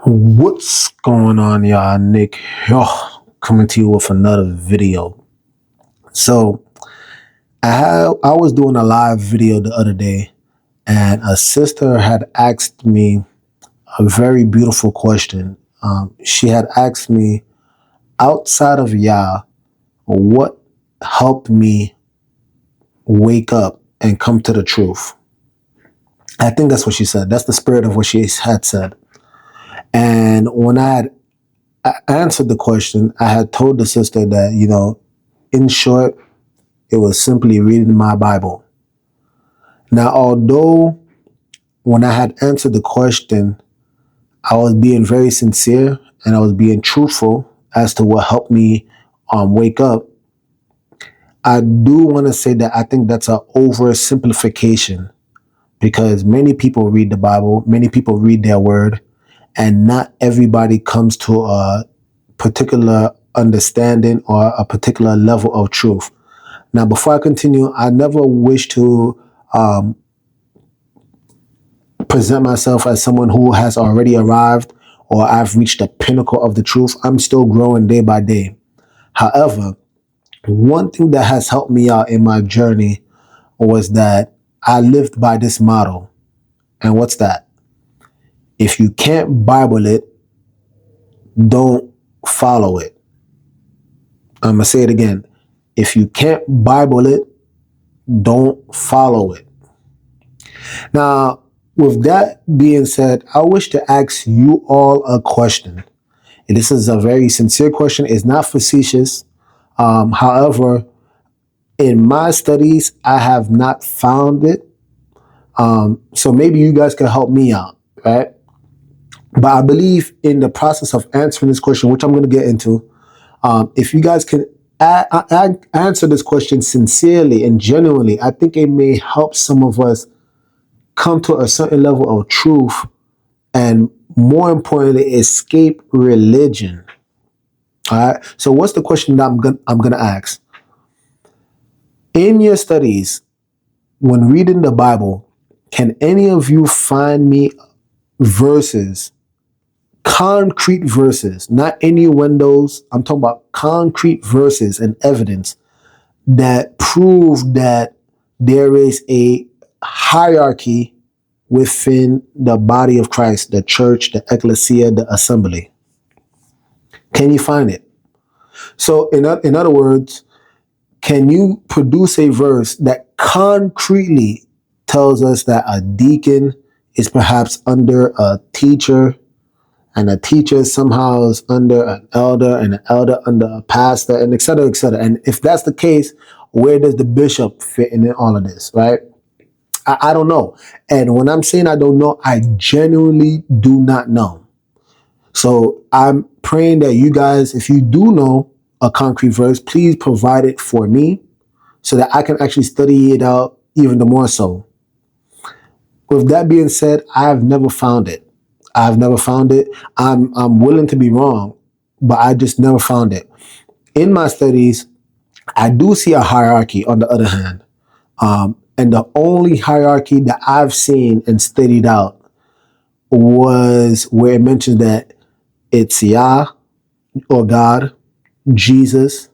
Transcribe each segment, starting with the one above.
What's going on, y'all? Nick here, coming to you with another video. So I was doing a live video the other day, and a sister had asked me a very beautiful question. She had asked me, outside of Yah, what helped me wake up and come to the truth? I think that's what she said. That's the spirit of what she had said. And when I answered the question, I had told the sister that, in short, it was simply reading my Bible. Now, although when I had answered the question, I was being very sincere and I was being truthful as to what helped me wake up, I do want to say that I think that's an oversimplification, because many people read the Bible, many people read their word, and not everybody comes to a particular understanding or a particular level of truth. Now, before I continue, I never wish to present myself as someone who has already arrived or I've reached the pinnacle of the truth. I'm still growing day by day. However, one thing that has helped me out in my journey was that I lived by this motto. And what's that? If you can't Bible it, don't follow it. I'm going to say it again. If you can't Bible it, don't follow it. Now, with that being said, I wish to ask you all a question. And this is a very sincere question. It's not facetious. However, in my studies, I have not found it. So maybe you guys can help me out, right? But I believe in the process of answering this question, which I'm going to get into, if you guys can answer this question sincerely and genuinely, I think it may help some of us come to a certain level of truth, and more importantly, escape religion. All right. So what's the question that I'm gonna ask? In your studies, when reading the Bible, can any of you find me verses, concrete verses, not innuendos? I'm talking about concrete verses and evidence that prove that there is a hierarchy within the body of Christ, the church, the ecclesia, the assembly. Can you find it? So in other words, can you produce a verse that concretely tells us that a deacon is perhaps under a teacher, and a teacher somehow is under an elder, and an elder under a pastor, and et cetera, et cetera? And if that's the case, where does the bishop fit in all of this, right? I don't know. And when I'm saying I don't know, I genuinely do not know. So I'm praying that you guys, if you do know a concrete verse, please provide it for me so that I can actually study it out even the more so. With that being said, I have never found it. I've never found it. I'm willing to be wrong, but I just never found it. In my studies, I do see a hierarchy on the other hand. And the only hierarchy that I've seen and studied out was where it mentions that it's Yah or God, Jesus,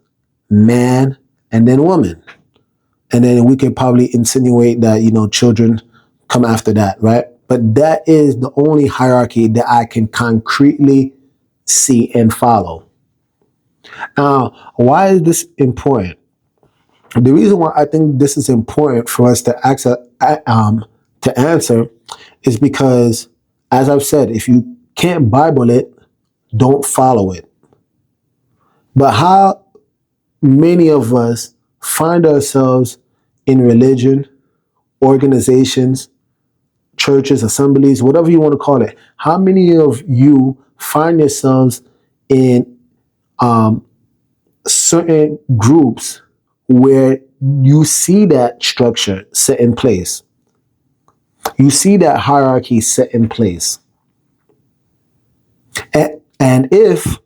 man, and then woman. And then we could probably insinuate that, children come after that, right? But that is the only hierarchy that I can concretely see and follow. Now, why is this important? The reason why I think this is important for us to answer is because, as I've said, if you can't Bible it, don't follow it. But how many of us find ourselves in religion, organizations, churches, assemblies, whatever you want to call it? How many of you find yourselves in certain groups where you see that structure set in place? You see that hierarchy set in place. And if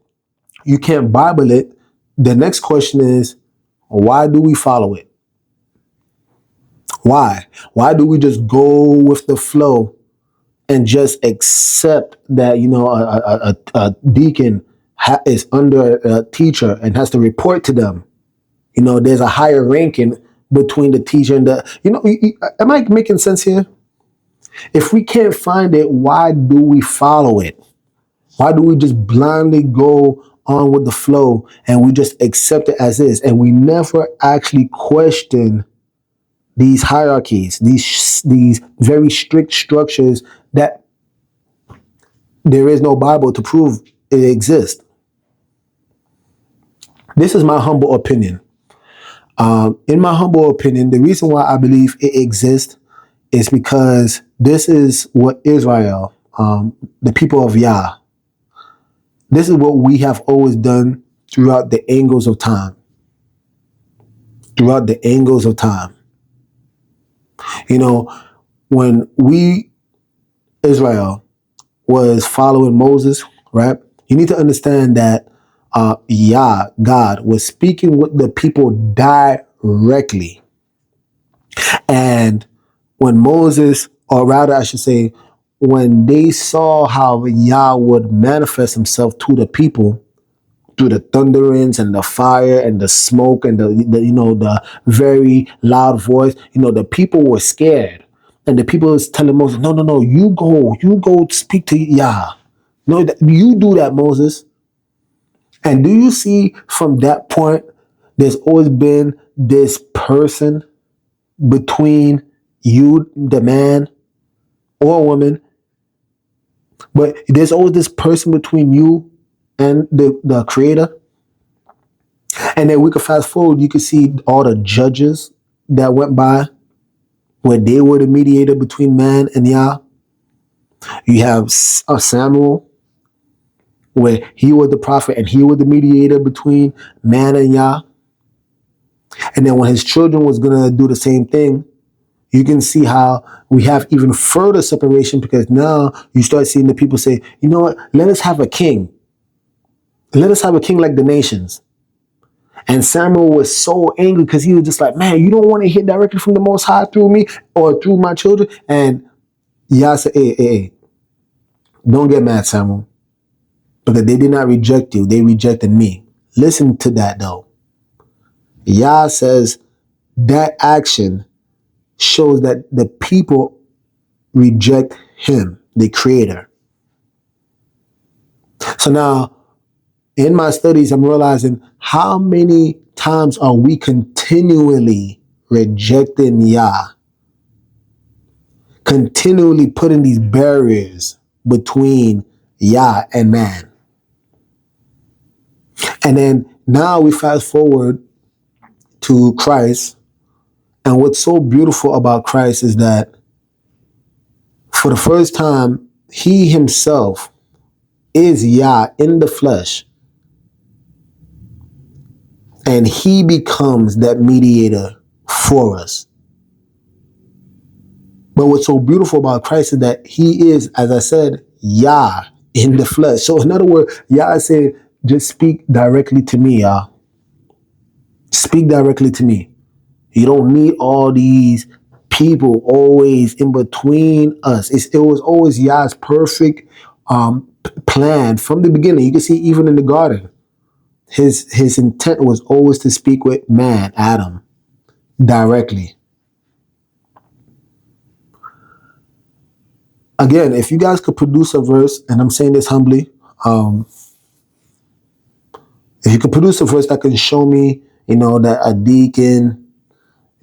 you can't Bible it, the next question is, why do we follow it? Why? Why do we just go with the flow and just accept that, a deacon is under a teacher and has to report to them. There's a higher ranking between the teacher and am I making sense here? If we can't find it, why do we follow it? Why do we just blindly go on with the flow and we just accept it as is? And we never actually question these hierarchies, these very strict structures that there is no Bible to prove it exists. This is my humble opinion. In my humble opinion, the reason why I believe it exists is because this is what Israel, the people of Yah, this is what we have always done throughout the angles of time. Throughout the angles of time. When Israel was following Moses, right? You need to understand that Yah, God, was speaking with the people directly. And when Moses, or rather I should say, when they saw how Yah would manifest himself to the people through the thunderings and the fire and the smoke and the very loud voice, the people were scared. And the people was telling Moses, no, you go speak to Yah. No, you do that, Moses. And do you see from that point, there's always been this person between you, the man or woman, but there's always this person between you and the creator. And then we could fast forward, you could see all the judges that went by where they were the mediator between man and Yah. You have Samuel, where he was the prophet and he was the mediator between man and Yah. And then when his children was going to do the same thing, you can see how we have even further separation, because now you start seeing the people say, you know what, let us have a king. Let us have a king like the nations. And Samuel was so angry because he was just like, man, you don't want to hear directly from the Most High through me or through my children. And Yah said, hey, don't get mad, Samuel, because they did not reject you. They rejected me. Listen to that, though. Yah says that action shows that the people reject him, the creator. So now, in my studies, I'm realizing how many times are we continually rejecting Yah, continually putting these barriers between Yah and man. And then now we fast forward to Christ. And what's so beautiful about Christ is that for the first time, he himself is Yah in the flesh. And he becomes that mediator for us. But what's so beautiful about Christ is that he is, as I said, Yah in the flesh. So in other words, Yah said, just speak directly to me, Yah. Speak directly to me. You don't need all these people always in between us. It was always Yah's perfect plan from the beginning. You can see even in the garden, his intent was always to speak with man, Adam, directly. Again, if you guys could produce a verse, and I'm saying this humbly, if you could produce a verse that can show me, that a deacon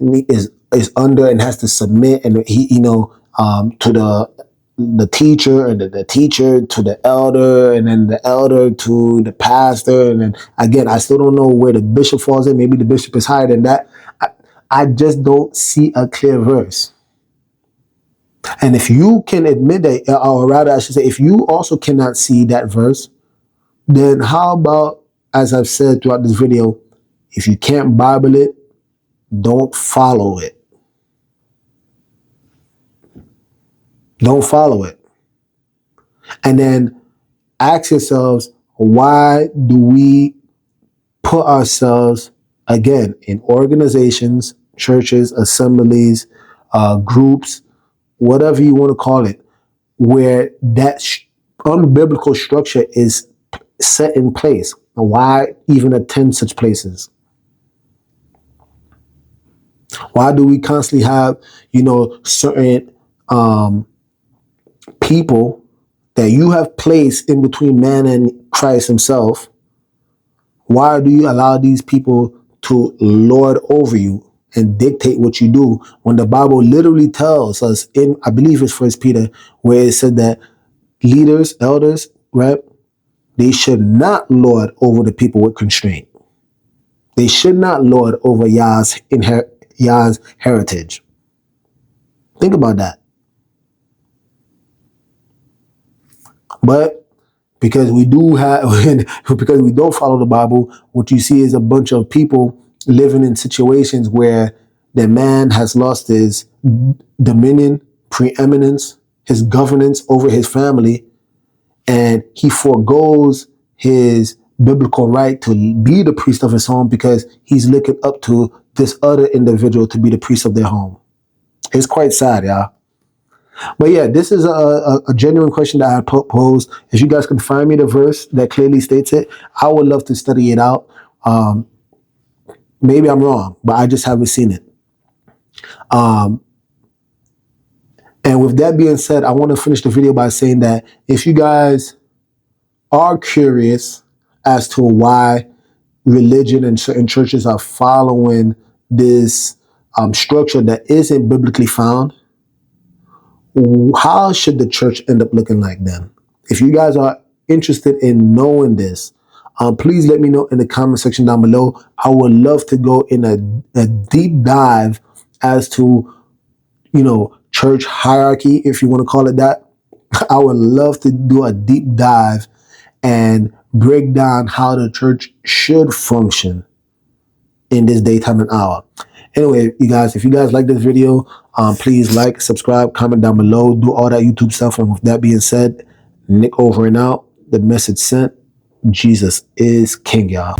is under and has to submit, and he, to the teacher, and the teacher to the elder, and then the elder to the pastor, and then again, I still don't know where the bishop falls in. Maybe the bishop is higher than that. I just don't see a clear verse. And if you can admit that, or rather, I should say, if you also cannot see that verse, then how about, as I've said throughout this video, if you can't Bible it, don't follow it. Don't follow it. And then ask yourselves, why do we put ourselves, again, in organizations, churches, assemblies, groups, whatever you want to call it? where that unbiblical structure is set in place. And why even attend such places? Why do we constantly have, certain people that you have placed in between man and Christ himself? Why do you allow these people to lord over you and dictate what you do when the Bible literally tells us in, I believe it's First Peter, where it said that leaders, elders, right, they should not lord over the people with constraint. They should not lord over Yah's heritage. Think about that. But because we do have, because we don't follow the Bible, what you see is a bunch of people living in situations where the man has lost his dominion, preeminence, his governance over his family, and he forgoes his biblical right to be the priest of his home because he's looking up to this other individual to be the priest of their home. It's quite sad, y'all. But yeah, this is a genuine question that I posed. If you guys can find me the verse that clearly states it, I would love to study it out. Maybe I'm wrong, but I just haven't seen it. And with that being said, I want to finish the video by saying that if you guys are curious as to why religion and certain churches are following this structure that isn't biblically found, how should the church end up looking like then? If you guys are interested in knowing this, please let me know in the comment section down below. I would love to go in a deep dive as to, church hierarchy, if you want to call it that. I would love to do a deep dive and break down how the church should function in this day, time, and hour. Anyway, you guys, if you guys like this video, please like, subscribe, comment down below, do all that YouTube stuff. And with that being said, Nick over and out. The message sent. Jesus is King, y'all.